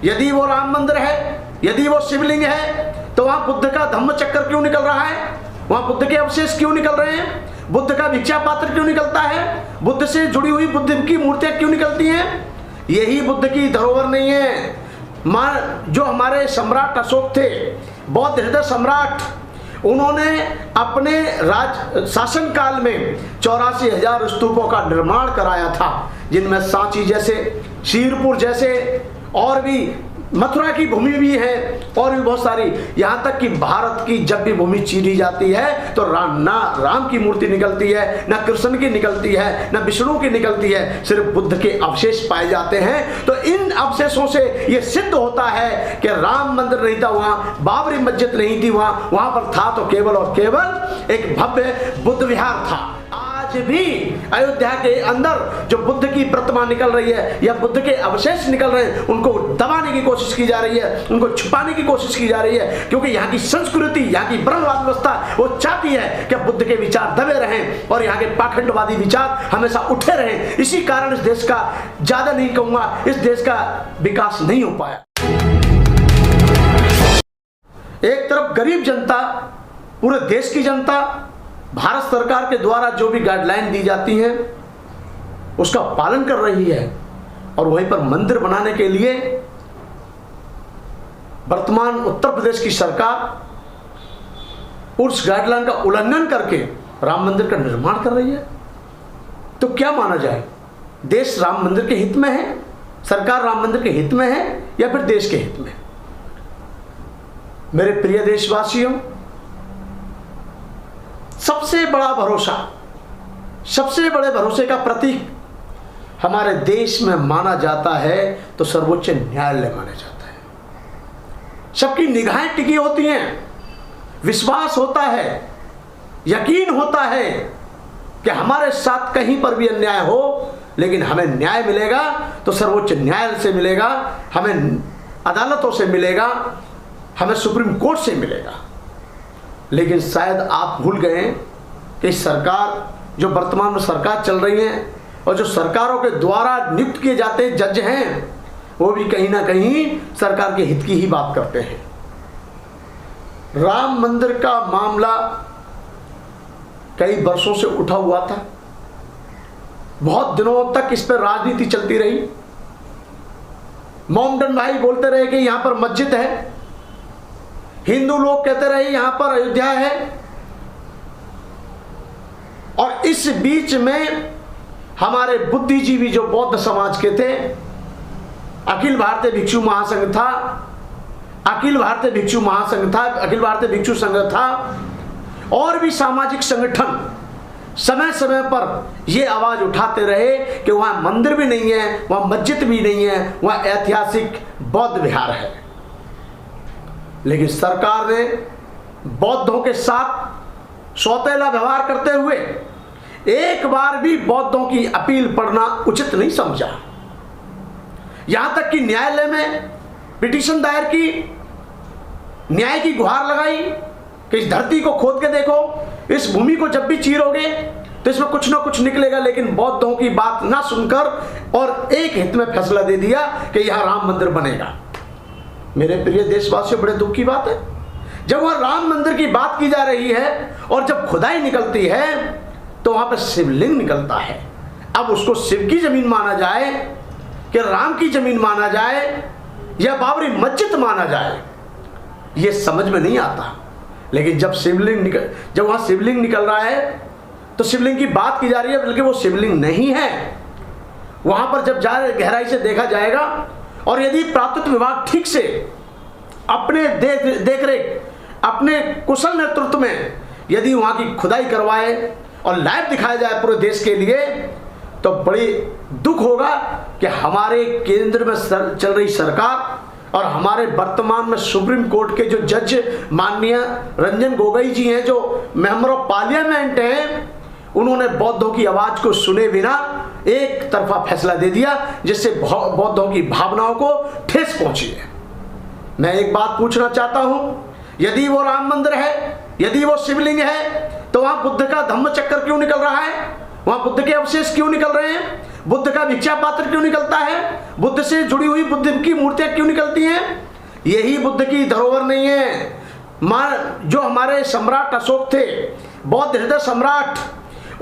यदि वो राम मंदिर है, यदि वो शिवलिंग है, तो वहां बुद्ध का धम्म चक्र क्यों निकल रहा है? वहां बुद्ध के अवशेष क्यों निकल रहे हैं? बुद्ध का भिक्षा पात्र क्यों निकलता है? बुद्ध से जुड़ी हुई बुद्ध की मूर्तियां क्यों निकलती हैं? यही बुद्ध की धरोहर नहीं है। जो हमारे सम्राट अशोक थे, बौद्ध हृदय सम्राट, उन्होंने अपने राज शासन काल में 84,000 स्तूपों का निर्माण कराया था, जिनमें सांची जैसे, शीरपुर जैसे, और भी मथुरा की भूमि भी है, और भी बहुत सारी। यहाँ तक कि भारत की जब भी भूमि चीरी जाती है तो ना राम की मूर्ति निकलती है, ना कृष्ण की निकलती है, ना विष्णु की निकलती है, सिर्फ बुद्ध के अवशेष पाए जाते हैं। तो इन अवशेषों से ये सिद्ध होता है कि राम मंदिर नहीं था वहाँ, बाबरी मस्जिद नहीं थी वहाँ पर था तो केवल और केवल एक भव्य बुद्ध विहार था। आज भी अयोध्या के अंदर जो बुद्ध की प्रतिमा निकल रही है या बुद्ध के अवशेष निकल रहे हैं, उनको दबाने की कोशिश की जा रही है, उनको छुपाने की कोशिश की जा रही है, क्योंकि यहाँ की संस्कृति, यहाँ की ब्रह्मवाद व्यवस्था वो चाहती है कि बुद्ध के विचार दबे रहें और यहाँ के पाखंडवादी विचार हमेशा उठे रहें। इसी कारण इस देश का, ज्यादा नहीं कहूंगा, इस देश का विकास नहीं हो पाया। एक तरफ गरीब जनता, पूरे देश की जनता भारत सरकार के द्वारा जो भी गाइडलाइन दी जाती है उसका पालन कर रही है, और वहीं पर मंदिर बनाने के लिए वर्तमान उत्तर प्रदेश की सरकार उस गाइडलाइन का उल्लंघन करके राम मंदिर का निर्माण कर रही है। तो क्या माना जाए, देश राम मंदिर के हित में है, सरकार राम मंदिर के हित में है, या फिर देश के हित में? मेरे प्रिय देशवासियों, सबसे बड़ा भरोसा, सबसे बड़े भरोसे का प्रतीक हमारे देश में माना जाता है तो सर्वोच्च न्यायालय माना जाता है। सबकी निगाहें टिकी होती हैं, विश्वास होता है, यकीन होता है कि हमारे साथ कहीं पर भी अन्याय हो, लेकिन हमें न्याय मिलेगा तो सर्वोच्च न्यायालय से मिलेगा, हमें अदालतों से मिलेगा, हमें सुप्रीम कोर्ट से मिलेगा। लेकिन शायद आप भूल गए कि सरकार, जो वर्तमान में सरकार चल रही है और जो सरकारों के द्वारा नियुक्त किए जाते जज हैं, वो भी कहीं ना कहीं सरकार के हित की ही बात करते हैं। राम मंदिर का मामला कई वर्षों से उठा हुआ था, बहुत दिनों तक इस पर राजनीति चलती रही। मोमडन भाई बोलते रहे कि यहां पर मस्जिद है, हिंदू लोग कहते रहे यहां पर अयोध्या है, और इस बीच में हमारे बुद्धिजीवी जो बौद्ध समाज के थे, अखिल भारतीय भिक्षु महासंघ था, अखिल भारतीय भिक्षु महासंघ था, अखिल भारतीय भिक्षु संघ था, और भी सामाजिक संगठन समय समय पर यह आवाज उठाते रहे कि वहां मंदिर भी नहीं है, वहां मस्जिद भी नहीं है, वहां ऐतिहासिक बौद्ध विहार है। लेकिन सरकार ने बौद्धों के साथ सौतेला व्यवहार करते हुए एक बार भी बौद्धों की अपील पढ़ना उचित नहीं समझा। यहां तक कि न्यायालय में पिटीशन दायर की, न्याय की गुहार लगाई कि इस धरती को खोद के देखो, इस भूमि को जब भी चीरोगे तो इसमें कुछ ना कुछ निकलेगा, लेकिन बौद्धों की बात ना सुनकर और एक हित में फैसला दे दिया कि यहां राम मंदिर बनेगा। मेरे प्रिय देशवासियों, बड़े दुख की बात है, जब वहां राम मंदिर की बात की जा रही है और जब खुदाई निकलती है तो वहां पर शिवलिंग निकलता है। अब उसको शिव की जमीन माना जाए कि राम की जमीन माना जाए या बाबरी मस्जिद माना जाए, यह समझ में नहीं आता। लेकिन जब वहां शिवलिंग निकल रहा है तो शिवलिंग की बात की जा रही है, बल्कि वो शिवलिंग नहीं है। वहां पर जब गहराई से देखा जाएगा और यदि पुरातत्व विभाग ठीक से अपने देख रेख, अपने कुशल नेतृत्व में यदि वहां की खुदाई करवाए और लाइव दिखाया जाए पूरे देश के लिए, तो बड़ी दुख होगा कि हमारे केंद्र में चल रही सरकार और हमारे वर्तमान में सुप्रीम कोर्ट के जो जज माननीय रंजन गोगोई जी हैं, जो मेंबर ऑफ पार्लियामेंट हैं, उन्होंने बौद्धों की आवाज को सुने बिना एक तरफा फैसला दे दिया, जिससे बौद्धों की भावनाओं को ठेस पहुंची है। मैं एक बात पूछना चाहता हूं, यदि वो राम मंदिर है, यदि वो शिवलिंग है, तो वहां बुद्ध का धम्म चक्र क्यों निकल रहा है? वहां बुद्ध के अवशेष क्यों निकल रहे हैं? बुद्ध का भिक्षा पात्र क्यों निकलता है? बुद्ध से जुड़ी हुई बुद्ध की मूर्तियां क्यों निकलती हैं? यही बुद्ध की धरोहर नहीं है। जो हमारे सम्राट अशोक थे, बौद्ध हृदय सम्राट,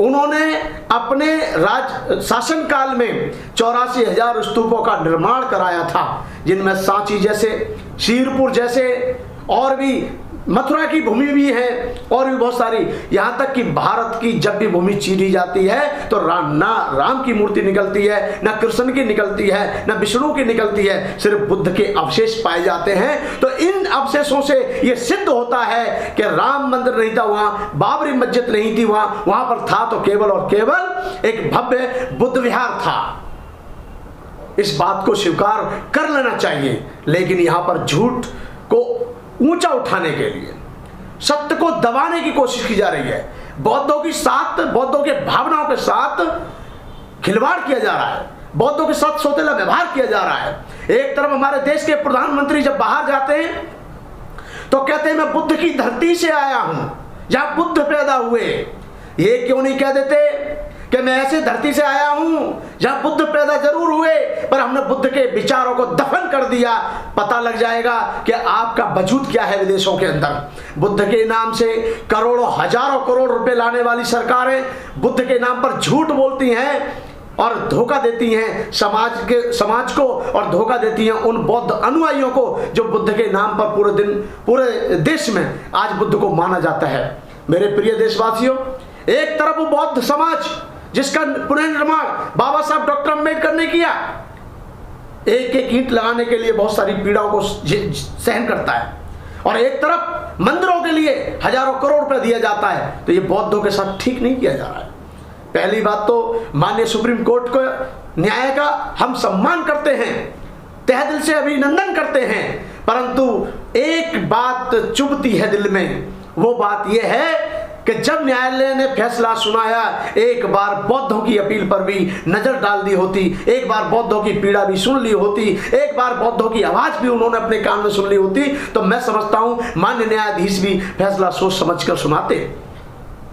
उन्होंने अपने राज शासन काल में 84,000 स्तूपों का निर्माण कराया था, जिनमें सांची जैसे, शीरपुर जैसे, और भी मथुरा की भूमि भी है, और भी बहुत सारी। यहाँ तक कि भारत की जब भी भूमि चीरी जाती है तो ना राम की मूर्ति निकलती है, ना कृष्ण की निकलती है, ना विष्णु की निकलती है, सिर्फ बुद्ध के अवशेष पाए जाते हैं। तो इन अवशेषों से ये सिद्ध होता है कि राम मंदिर नहीं था वहाँ, बाबरी मस्जिद नहीं थी वहाँ पर था तो केवल और केवल एक भव्य बुद्ध विहार था। इस बात को स्वीकार कर लेना चाहिए। लेकिन यहाँ पर झूठ को ऊंचा उठाने के लिए, सत्य को दबाने की कोशिश की जा रही है। बौद्धों के भावनाओं के साथ खिलवाड़ किया जा रहा है, बौद्धों के साथ सौतेला व्यवहार किया जा रहा है। एक तरफ हमारे देश के प्रधानमंत्री जब बाहर जाते हैं तो कहते हैं मैं बुद्ध की धरती से आया हूं, जहां बुद्ध पैदा हुए। ये क्यों नहीं कह देते कि मैं ऐसे धरती से आया हूं जहां बुद्ध पैदा जरूर हुए पर हमने बुद्ध के विचारों को दफन कर दिया? पता लग जाएगा कि आपका वजूद क्या है विदेशों के अंदर। बुद्ध के नाम से करोड़ों हजारों करोड़ रुपए लाने वाली सरकारें बुद्ध के नाम पर झूठ बोलती हैं और धोखा देती हैं समाज को, और धोखा देती हैं उन बौद्ध अनुयायियों को जो बुद्ध के नाम पर पूरे देश में आज बुद्ध को माना जाता है। मेरे प्रिय देशवासियों, एक तरफ वो बौद्ध समाज जिसका पुनर्निर्माण बाबा साहब डॉक्टर अम्बेडकर ने किया, एक एक ईंट लगाने के लिए बहुत सारी पीड़ाओं को सहन करता है, और एक तरफ मंदिरों के लिए हजारों करोड़ रुपए दिया जाता है। तो ये बौद्धों के साथ ठीक नहीं किया जा रहा है। पहली बात तो माननीय सुप्रीम कोर्ट को न्याय का हम सम्मान करते हैं, तहे दिल से अभिनंदन करते हैं, परंतु एक बात चुभती है दिल में। वो बात यह है कि जब न्यायालय ने फैसला सुनाया, एक बार बौद्धों की अपील पर भी नजर डाल दी होती, एक बार बौद्धों की पीड़ा भी सुन ली होती, एक बार बौद्धों की आवाज भी उन्होंने अपने कान में सुन ली होती, तो मैं समझता हूं माननीय न्यायाधीश भी फैसला सोच समझकर सुनाते।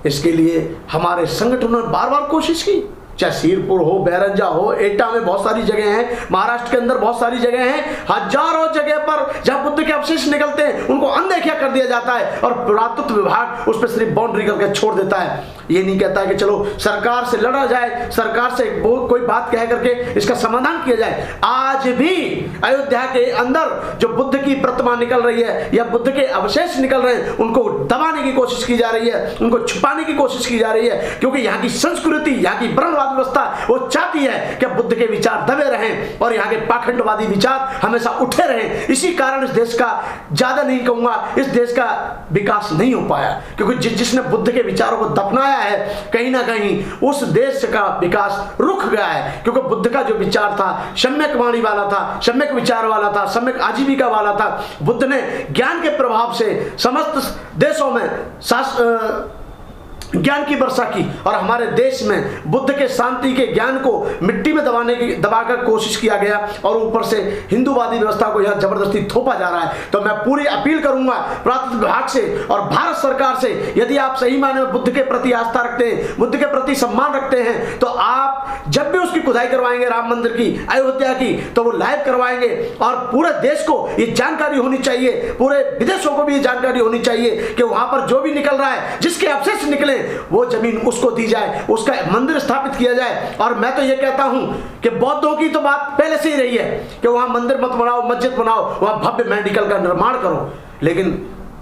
इसके लिए हमारे संगठनों ने बार बार कोशिश की, चाहे शीरपुर हो, बैरंजा हो, एटा में बहुत सारी जगह हैं, महाराष्ट्र के अंदर बहुत सारी जगह हैं, हजारों जगह पर जहां बुद्ध के अवशेष निकलते हैं उनको अनदेखा कर दिया जाता है और पुरातत्व विभाग उस पर सिर्फ बाउंड्री करके छोड़ देता है। ये नहीं कहता है कि चलो सरकार से लड़ा जाए, सरकार से कोई बात कह करके इसका समाधान किया जाए। आज भी अयोध्या के अंदर जो बुद्ध की प्रतिमा निकल रही है या बुद्ध के अवशेष निकल रहे हैं, उनको दबाने की कोशिश की जा रही है, उनको छुपाने की कोशिश की जा रही है, क्योंकि यहाँ की संस्कृति, यहाँ की वर्णवाद व्यवस्था वो चाहती है कि बुद्ध के विचार दबे रहें और यहाँ के पाखंडवादी विचार हमेशा उठे रहें। इसी कारण इस देश का, ज्यादा नहीं कहूंगा, इस देश का विकास नहीं हो पाया, क्योंकि जिसने बुद्ध के विचारों को दफनाया है, कहीं ना कहीं उस देश का विकास रुक गया है। क्योंकि बुद्ध का जो विचार था सम्यक वाणी वाला था, सम्यक विचार वाला था, सम्यक आजीविका वाला था। बुद्ध ने ज्ञान के प्रभाव से समस्त देशों में ज्ञान की वर्षा की, और हमारे देश में बुद्ध के शांति के ज्ञान को मिट्टी में दबाकर कोशिश किया गया, और ऊपर से हिंदूवादी व्यवस्था को यहां जबरदस्ती थोपा जा रहा है। तो मैं पूरी अपील करूंगा पुरातत्व विभाग से और भारत सरकार से, यदि आप सही मायने में बुद्ध के प्रति आस्था रखते हैं, बुद्ध के प्रति सम्मान रखते हैं, तो आप जब भी उसकी खुदाई करवाएंगे राम मंदिर की, अयोध्या की, तो वो लाइव करवाएंगे और पूरे देश को ये जानकारी होनी चाहिए, पूरे विदेशों को भी ये जानकारी होनी चाहिए कि वहां पर जो भी निकल रहा है, जिसके अवशेष निकले, वो जमीन उसको दी जाए, उसका मंदिर स्थापित किया जाए। और मैं तो ये कहता हूं कि बौद्धों की तो बात पहले से ही रही है कि वहां मंदिर मत बनाओ, मस्जिद बनाओ, वहां भव्य मेडिकल का निर्माण करो, लेकिन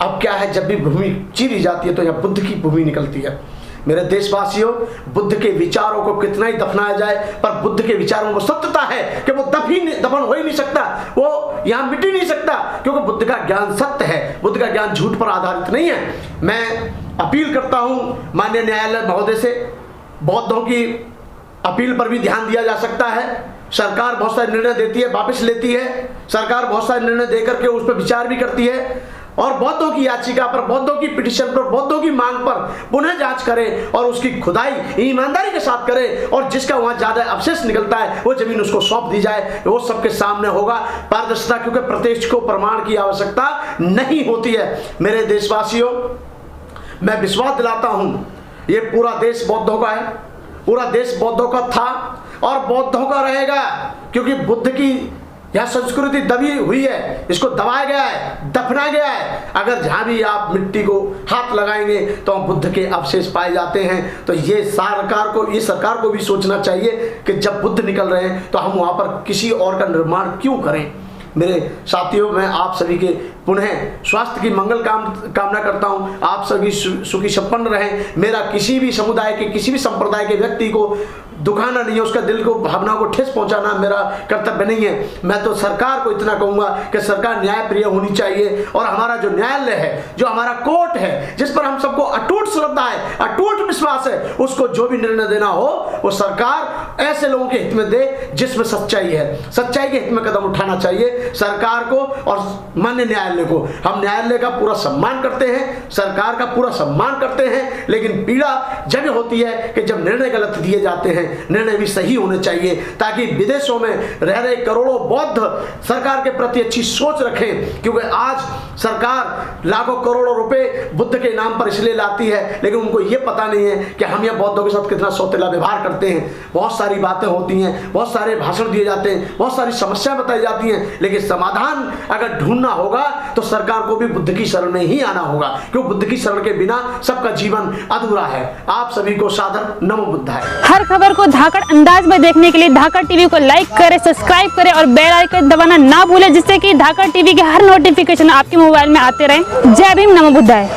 अब क्या है, जब भी भूमि चीरी जाती है तो यहां बुद्ध की भूमि निकलती है। मेरे देशवासियों, बुद्ध के विचारों को कितना ही दफनाया जाए, पर बुद्ध के विचारों में सत्यता है कि वो दफन हो ही नहीं सकता, वो यहां मिट ही नहीं सकता, क्योंकि बुद्ध का ज्ञान सत्य है, बुद्ध का ज्ञान झूठ पर आधारित नहीं है। मैं अपील करता हूं माननीय न्यायालय महोदय से, बौद्धों की अपील पर भी ध्यान दिया जा सकता है। सरकार बहुत सारे निर्णय देती है, वापस लेती है, सरकार बहुत सारे निर्णय देकर के उस पर विचार भी करती है, और बौद्धों की याचिका पर, बौद्धों की पिटीशन पर, बौद्धों की मांग पर पुनः जांच करे और उसकी खुदाई ईमानदारी के साथ करे, और जिसका वहां ज्यादा अवशेष निकलता है वो जमीन उसको सौंप दी जाए। वो सबके सामने होगा पारदर्शिता, क्योंकि प्रत्यक्ष को प्रमाण की आवश्यकता नहीं होती है। मेरे देशवासियों, मैं विश्वास दिलाता हूं ये पूरा देश बौद्धों का है, पूरा देश बौद्धों का था, और बौद्धों का रहेगा, क्योंकि बुद्ध की यह संस्कृति दबी हुई है, इसको दबाया गया है, दफनाया गया है। अगर जहां भी आप मिट्टी को हाथ लगाएंगे तो बुद्ध के अवशेष पाए जाते हैं। तो ये सरकार को भी सोचना चाहिए कि जब बुद्ध निकल रहे हैं तो हम वहां पर किसी और का निर्माण क्यों करें। मेरे साथियों, मैं आप सभी के पुनः स्वास्थ्य की मंगल कामना करता हूं। आप सभी सुखी संपन्न रहें। मेरा किसी भी समुदाय के, किसी भी संप्रदाय के व्यक्ति को दुखाना नहीं है, उसका दिल को, भावना को ठेस पहुंचाना मेरा कर्तव्य नहीं है। मैं तो सरकार को इतना कहूंगा कि सरकार न्यायप्रिय होनी चाहिए और हमारा जो न्यायालय है, जो हमारा कोर्ट है, जिस पर हम सबको अटूट श्रद्धा है, अटूट विश्वास है, उसको जो भी निर्णय देना हो वो सरकार ऐसे लोगों के हित में दे जिसमें सच्चाई है। सच्चाई के हित में कदम उठाना चाहिए सरकार को और माननीय न्यायालय को। हम न्यायालय का पूरा सम्मान करते हैं, सरकार का पूरा सम्मान करते हैं, लेकिन पीड़ा जब होती है कि जब निर्णय गलत दिए जाते हैं। निर्णय भी सही होने चाहिए ताकि विदेशों में रह रहे करोड़ों बौद्ध सरकार के प्रति अच्छी सोच रखें, क्योंकि आज सरकार लाखों करोड़ों रुपए बुद्ध के नाम पर इसलिए लाती है, लेकिन उनको यह पता नहीं है कि हम यह बौद्धों के साथ कितना सौतेला व्यवहार करते हैं। बहुत सारी बातें होती हैं, बहुत सारे भाषण दिए जाते हैं, बहुत सारी समस्याएं बताई जाती हैं, लेकिन समाधान अगर ढूंढना होगा तो सरकार को भी बुद्ध की शरण में ही आना होगा, क्योंकि बुद्ध की शरण के बिना सबका जीवन अधूरा है। आप सभी को सादर नमो बुद्धाय। हर खबर को धाकड़ अंदाज में देखने के लिए धाकड़ टीवी को लाइक करें, सब्सक्राइब करें और बेल आइकन दबाना ना भूलें, जिससे कि धाकड़ टीवी के हर नोटिफिकेशन आपके मोबाइल में आते रहें। जय भीम, नमो बुद्धाय।